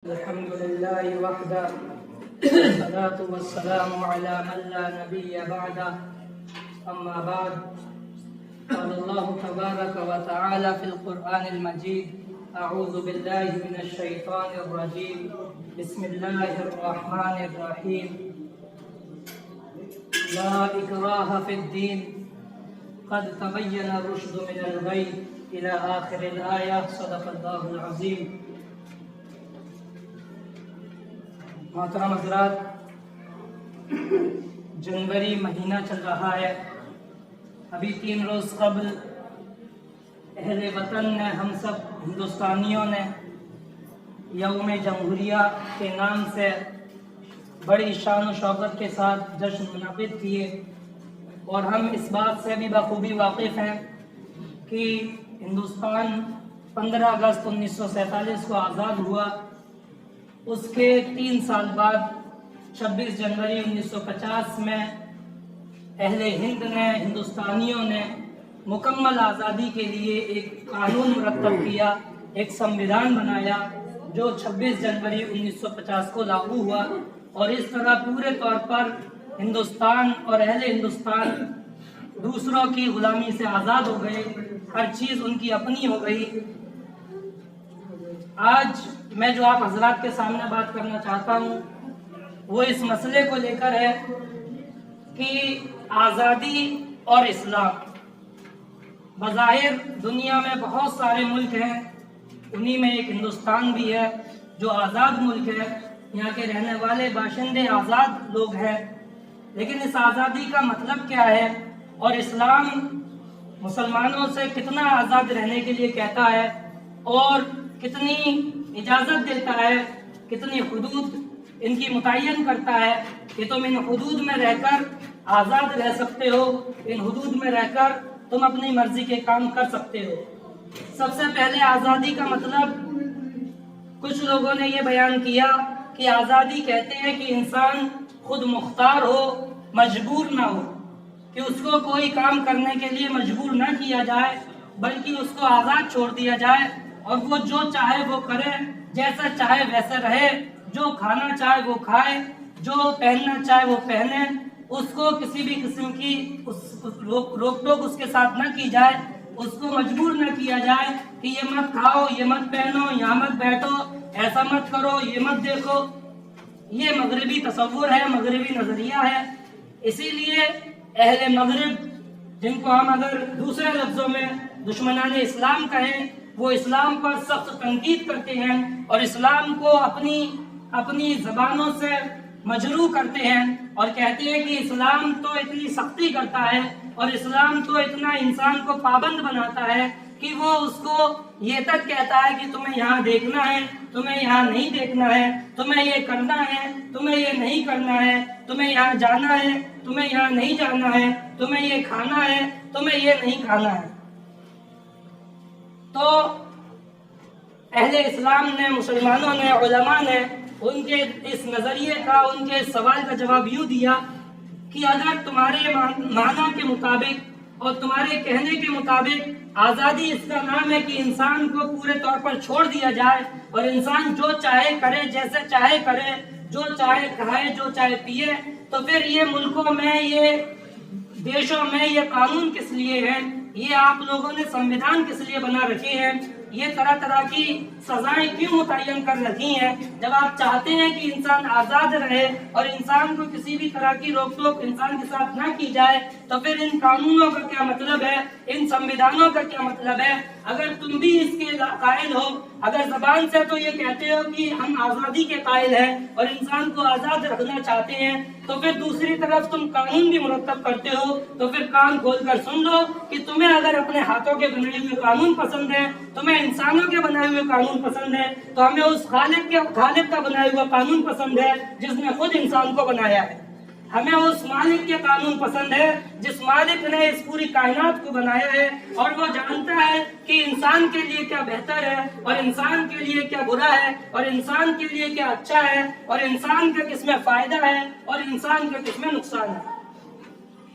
الحمد لله وحده والصلاة والسلام على من لا نبي بعده أما بعد قال الله تبارك وتعالى في القرآن المجيد أعوذ بالله من الشيطان الرجيم بسم الله الرحمن الرحيم لا إكراه في الدين قد تبين الرشد من الغي إلى آخر الآية صدق الله العظيم. محترم حضرات، جنوری مہینہ چل رہا ہے. ابھی 3 روز قبل اہل وطن نے، ہم سب ہندوستانیوں نے یوم جمہوریہ کے نام سے بڑی شان و شوکت کے ساتھ جشن منعقد کیے، اور ہم اس بات سے بھی بخوبی واقف ہیں کہ ہندوستان 15 اگست 1947 کو آزاد ہوا. اس کے 3 سال بعد 26 جنوری 1950 میں اہل ہند نے، ہندوستانیوں نے مکمل آزادی کے لیے ایک قانون مرتب کیا، ایک سمویدھان بنایا جو 26 جنوری 1950 کو لاگو ہوا. اور اس طرح پورے طور پر ہندوستان اور اہل ہندوستان دوسروں کی غلامی سے آزاد ہو گئے، ہر چیز ان کی اپنی ہو گئی. آج میں جو آپ حضرات کے سامنے بات کرنا چاہتا ہوں وہ اس مسئلے کو لے کر ہے کہ آزادی اور اسلام. بظاہر دنیا میں بہت سارے ملک ہیں، انہی میں ایک ہندوستان بھی ہے جو آزاد ملک ہے، یہاں کے رہنے والے باشندے آزاد لوگ ہیں. لیکن اس آزادی کا مطلب کیا ہے، اور اسلام مسلمانوں سے کتنا آزاد رہنے کے لیے کہتا ہے اور کتنی اجازت دیتا ہے، کتنی حدود ان کی متعین کرتا ہے کہ تم ان حدود میں رہ کر آزاد رہ سکتے ہو، ان حدود میں رہ کر تم اپنی مرضی کے کام کر سکتے ہو. سب سے پہلے آزادی کا مطلب کچھ لوگوں نے یہ بیان کیا کہ آزادی کہتے ہیں کہ انسان خود مختار ہو، مجبور نہ ہو، کہ اس کو کوئی کام کرنے کے لیے مجبور نہ کیا جائے بلکہ اس کو آزاد چھوڑ دیا جائے اور وہ جو چاہے وہ کرے، جیسا چاہے ویسے رہے، جو کھانا چاہے وہ کھائے، جو پہننا چاہے وہ پہنے، اس کو کسی بھی قسم کی روک ٹوک اس کے ساتھ نہ کی جائے، اس کو مجبور نہ کیا جائے کہ یہ مت کھاؤ، یہ مت پہنو، یہاں مت بیٹھو، ایسا مت کرو، یہ مت دیکھو. یہ مغربی تصور ہے، مغربی نظریہ ہے. اسی لیے اہل مغرب، جن کو ہم اگر دوسرے لفظوں میں دشمنان اسلام کہیں، وہ اسلام پر سخت تنقید کرتے ہیں اور اسلام کو اپنی زبانوں سے مجروح کرتے ہیں اور کہتے ہیں کہ اسلام تو اتنی سختی کرتا ہے اور اسلام تو اتنا انسان کو پابند بناتا ہے کہ وہ اس کو یہ تک کہتا ہے کہ تمہیں یہاں دیکھنا ہے، تمہیں یہاں نہیں دیکھنا ہے، تمہیں یہ کرنا ہے، تمہیں یہ نہیں کرنا ہے، تمہیں یہاں جانا ہے، تمہیں یہاں نہیں جانا ہے، تمہیں یہ کھانا ہے، تمہیں یہ نہیں کھانا ہے. تو اہل اسلام نے، مسلمانوں نے، علماء نے ان کے اس نظریے کا، ان کے اس سوال کا جواب یوں دیا کہ اگر تمہارے معنی کے مطابق اور تمہارے کہنے کے مطابق آزادی اس کا نام ہے کہ انسان کو پورے طور پر چھوڑ دیا جائے اور انسان جو چاہے کرے، جیسے چاہے کرے، جو چاہے کھائے، جو چاہے پیے، تو پھر یہ ملکوں میں، یہ دیشوں میں یہ قانون کس لیے ہے، یہ آپ لوگوں نے سمویدھان کس لیے بنا رکھے ہیں، یہ طرح طرح کی سزائیں کیوں متعین کر رکھی ہیں؟ جب آپ چاہتے ہیں کہ انسان آزاد رہے اور انسان کو کسی بھی طرح کی روک ٹوک انسان کے ساتھ نہ کی جائے، تو پھر ان قانونوں کا کیا مطلب ہے، ان سمویدھانوں کا کیا مطلب ہے؟ اگر تم بھی اس کے قائل ہو، اگر زبان سے تو یہ کہتے ہو کہ ہم آزادی کے قائل ہیں اور انسان کو آزاد رکھنا چاہتے ہیں، تو پھر دوسری طرف تم قانون بھی مرتب کرتے ہو، تو پھر کان کھول کر سن لو کہ تمہیں اگر اپنے ہاتھوں کے بنائے ہوئے قانون پسند ہے، تمہیں انسانوں کے بنائے ہوئے قانون پسند ہے، تو ہمیں اس خالق کا بنایا ہوا قانون پسند ہے جس نے خود انسان کو بنایا ہے. ہمیں اس مالک کے قانون پسند ہے جس مالک نے اس پوری کائنات کو بنایا ہے اور وہ جانتا ہے کہ انسان کے لیے کیا بہتر ہے اور انسان کے لیے کیا برا ہے اور انسان کے لیے کیا اچھا ہے اور انسان کا کس میں فائدہ ہے اور انسان کا کس میں نقصان ہے.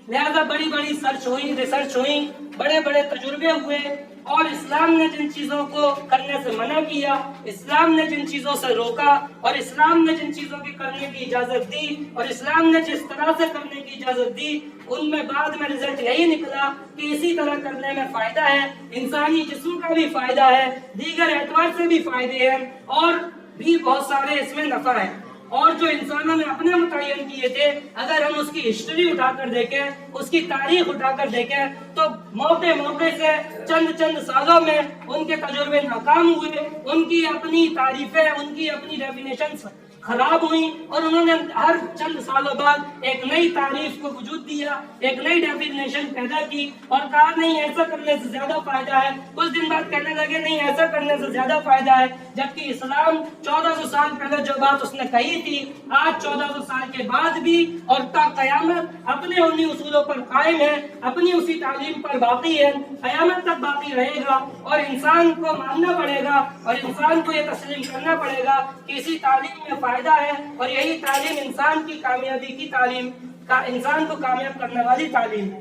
لہذا بڑی بڑی ریسرچ ہوئی، بڑے بڑے تجربے ہوئے اور اسلام نے جن چیزوں کو کرنے سے منع کیا، اسلام نے جن چیزوں سے روکا، اور اسلام نے جن چیزوں کی کرنے کی اجازت دی، اور اسلام نے جس طرح سے کرنے کی اجازت دی، ان میں بعد میں رزلٹ یہی نکلا کہ اسی طرح کرنے میں فائدہ ہے، انسانی جسم کا بھی فائدہ ہے، دیگر اعتبار سے بھی فائدے ہیں، اور بھی بہت سارے اس میں نفع ہے۔ اور جو انسانوں نے اپنے متعین کیے تھے، اگر ہم اس کی ہسٹری اٹھا کر دیکھیں، اس کی تاریخ اٹھا کر دیکھیں، تو موقع سے چند سالوں میں ان کے تجربے ناکام ہوئے، ان کی اپنی تعریفیں، ان کی اپنی ڈیفینیشنز خراب ہوئی، اور انہوں نے ہر چند سالوں بعد ایک نئی تعریف کو وجود دیا، ایک نئی ڈیفینیشن پیدا کی، اور کہا نہیں ایسا کرنے سے زیادہ فائدہ ہے۔ کچھ دن بعد کہنے لگے نہیں ایسا کرنے سے زیادہ فائدہ ہے، جبکہ اسلام 1400 سال پہلے جو بات اس نے کہی تھی، آج 1400 سال کے بعد بھی اور تا قیامت اپنے انہی اصولوں پر قائم ہے، اپنی اسی تعلیم پر باقی ہے، قیامت تک باقی رہے گا، اور انسان کو ماننا پڑے گا، اور انسان کو یہ تسلیم کرنا پڑے گا کہ اسی تعلیم میں فائدہ ہے، اور یہی تعلیم انسان کی کامیابی کی تعلیم کا، انسان کو کامیاب کرنے والی تعلیم ہے۔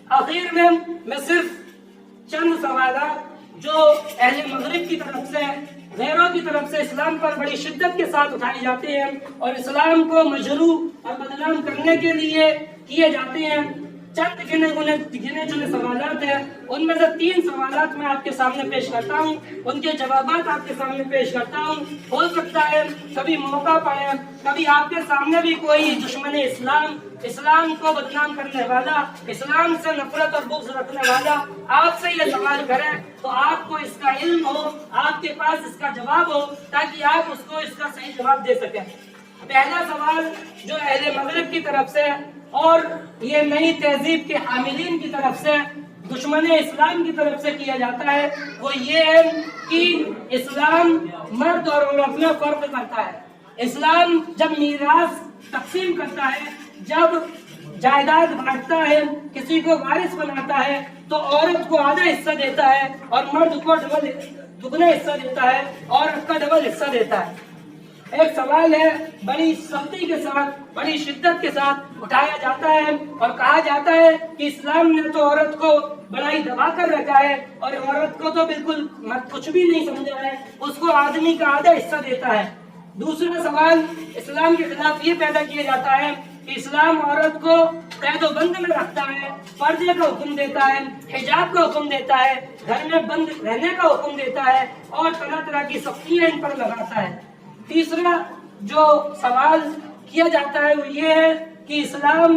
آخر میں صرف چند سوالات جو اہل مغرب کی طرف سے، غیروں کی طرف سے اسلام پر بڑی شدت کے ساتھ اٹھائے جاتے ہیں اور اسلام کو مجروح اور بدنام کرنے کے لیے کیے جاتے ہیں، چند گنے چنے سوالات ہیں، ان میں سے 3 سوالات میں آپ کے سامنے پیش کرتا ہوں، ان کے جوابات آپ کے سامنے پیش کرتا ہوں۔ ہو سکتا ہے کبھی موقع پڑے، کبھی آپ کے سامنے بھی کوئی دشمن اسلام، اسلام کو بدنام کرنے والا، اسلام سے نفرت اور بغض رکھنے والا آپ سے یہ سوال کرے تو آپ کو اس کا علم ہو، آپ کے پاس اس کا جواب ہو، تاکہ آپ اس کو اس کا صحیح جواب دے سکیں۔ پہلا سوال جو اہل مغرب کی طرف سے اور یہ نئی تہذیب کے حاملین کی طرف سے، دشمن اسلام کی طرف سے کیا جاتا ہے، وہ یہ ہے کہ اسلام مرد اور عورت میں فرق کرتا ہے۔ اسلام جب میراث تقسیم کرتا ہے، جب جائیداد بانٹتا ہے، کسی کو وارث بناتا ہے، تو عورت کو آدھا حصہ دیتا ہے اور مرد کو دگنا حصہ دیتا ہے، عورت کا ڈبل حصہ دیتا ہے۔ ایک سوال ہے بڑی سختی کے ساتھ، بڑی شدت کے ساتھ اٹھایا جاتا ہے اور کہا جاتا ہے کہ اسلام نے تو عورت کو بڑا ہی دبا کر رکھا ہے، اور عورت کو تو بالکل کچھ بھی نہیں سمجھا ہے، اس کو آدمی کا آدھا حصہ دیتا ہے۔ دوسرا سوال اسلام کے خلاف یہ پیدا کیا جاتا ہے کہ اسلام عورت کو قید و بند میں رکھتا ہے، پردے کا حکم دیتا ہے، حجاب کا حکم دیتا ہے، گھر میں بند رہنے کا حکم دیتا ہے، اور طرح طرح کی سختیاں ان پر لگاتا ہے۔ تیسرا جو سوال کیا جاتا ہے وہ یہ ہے کہ اسلام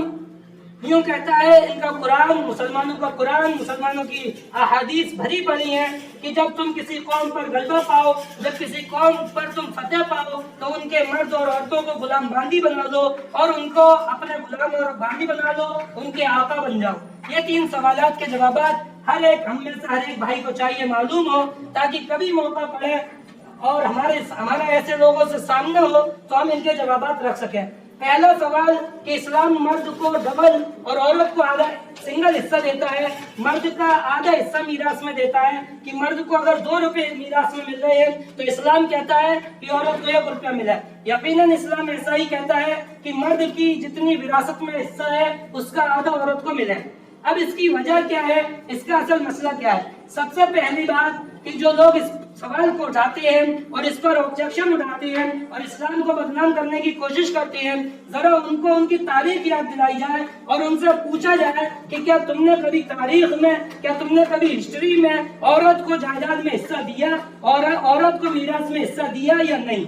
یوں کہتا ہے، ان کا قرآن، مسلمانوں کا قرآن، مسلمانوں کی احادیث بھری پڑی ہیں کہ جب تم کسی قوم پر غلبہ پاؤ، جب کسی قوم پر تم فتح پاؤ، تو ان کے مرد اور عورتوں کو غلام باندی بنا دو، اور ان کو اپنے غلام اور باندی بنا دو، ان کے آقا بن جاؤ۔ یہ 3 سوالات کے جوابات ہم میں سے ہر ایک بھائی کو چاہیے معلوم ہو، تاکہ کبھی موقع پڑے اور ہمارا ایسے لوگوں سے سامنا ہو تو ہم ان کے جوابات رکھ سکیں۔ پہلا سوال کہ اسلام مرد کو ڈبل اور عورت کو آدھا سنگل حصہ دیتا ہے، مرد کا آدھا حصہ میراث میں دیتا ہے، کہ مرد کو اگر 2 روپے میراث میں مل رہے ہیں تو اسلام کہتا ہے کہ عورت کو 1 روپیہ ملا ہے۔ یقیناً اسلام ایسا ہی کہتا ہے کہ مرد کی جتنی وراثت میں حصہ ہے اس کا آدھا عورت کو ملا ہے۔ اب اس کی وجہ کیا ہے، اس کا اصل مسئلہ کیا ہے؟ سب سے پہلی بات کہ جو لوگ اس سوال کو اٹھاتے ہیں اور اس پر آبجیکشن اٹھاتے ہیں اور اسلام کو بدنام کرنے کی کوشش کرتے ہیں، ذرا ان کو ان کی تاریخ یاد دلائی جائے اور ان سے پوچھا جائے کہ کیا تم نے کبھی تاریخ میں، کیا تم نے کبھی ہسٹری میں عورت کو جائیداد میں حصہ دیا اور عورت کو میراث میں حصہ دیا یا نہیں؟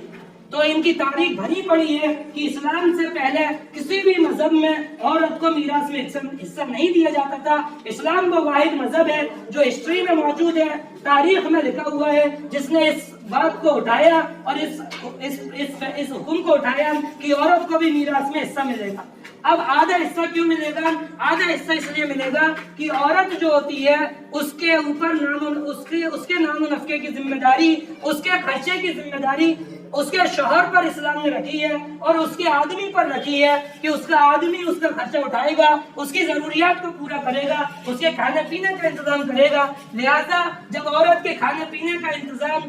تو ان کی تاریخ بھری پڑی ہے کہ اسلام سے پہلے کسی بھی مذہب میں عورت کو میراث میں حصہ نہیں دیا جاتا تھا۔ اسلام وہ واحد مذہب ہے جو ہسٹری میں موجود ہے، تاریخ میں لکھا ہوا ہے، جس نے اس بات کو اٹھایا اور اس حکم کو اٹھایا کہ عورت کو بھی میراث میں حصہ ملے گا۔ اب آدھا حصہ کیوں ملے گا؟ آدھا حصہ اس لیے ملے گا کہ عورت جو ہوتی ہے اس کے اوپر اس کے نام و نفقے کی ذمہ داری، اس کے خرچے کی ذمہ داری اس کے شوہر پر اسلام نے رکھی ہے اور اس کے آدمی پر رکھی ہے کہ اس کا آدمی اس کا خرچہ اٹھائے گا، اس کی ضروریات کو پورا کرے گا، اس کے کھانے پینے کا انتظام کرے گا۔ لہذا جب عورت کے کھانے پینے کا انتظام